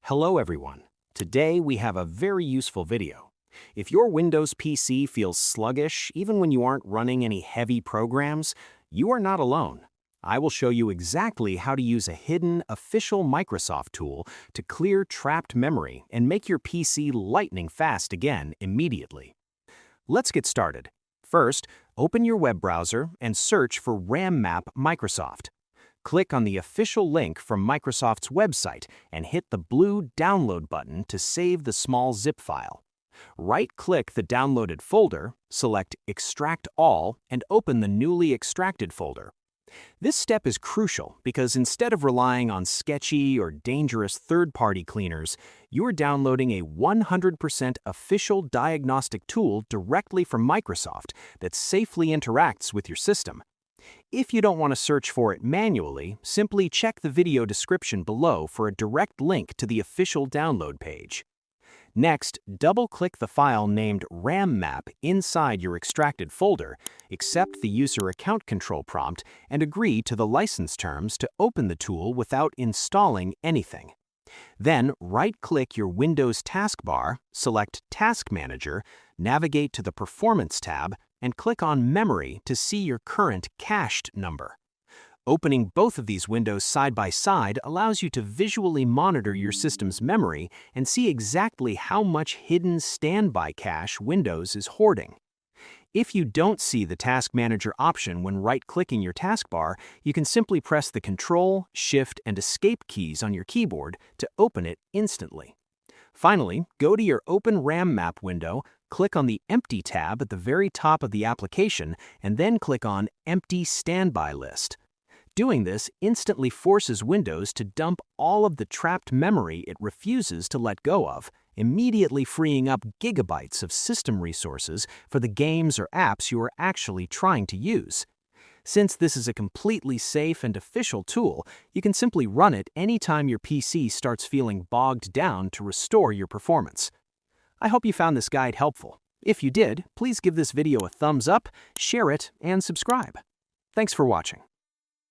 Hello everyone. Today we have a very useful video. If your Windows PC feels sluggish even when you aren't running any heavy programs, you are not alone. I will show you exactly how to use a hidden official Microsoft tool to clear trapped memory and make your PC lightning fast again immediately. Let's get started. First, open your web browser and search for RAM Map Microsoft. Click on the official link from Microsoft's website and hit the blue Download button to save the small zip file. Right-click the downloaded folder, select Extract All, and open the newly extracted folder. This step is crucial because instead of relying on sketchy or dangerous third-party cleaners, you are downloading a 100% official diagnostic tool directly from Microsoft that safely interacts with your system. If you don't want to search for it manually, simply check the video description below for a direct link to the official download page. Next, double-click the file named RAM Map inside your extracted folder, accept the user account control prompt, and agree to the license terms to open the tool without installing anything. Then, right-click your Windows taskbar, select Task Manager, navigate to the Performance tab, and click on Memory to see your current cached number. Opening both of these windows side by side allows you to visually monitor your system's memory and see exactly how much hidden standby cache Windows is hoarding. If you don't see the Task Manager option when right-clicking your taskbar, you can simply press the Control, Shift, and Escape keys on your keyboard to open it instantly. Finally, go to your Open RAM Map window, click on the Empty tab at the very top of the application, and then click on Empty Standby List. Doing this instantly forces Windows to dump all of the trapped memory it refuses to let go of, immediately freeing up gigabytes of system resources for the games or apps you are actually trying to use. Since this is a completely safe and official tool, you can simply run it anytime your PC starts feeling bogged down to restore your performance. I hope you found this guide helpful. If you did, please give this video a thumbs up, share it, and subscribe. Thanks for watching.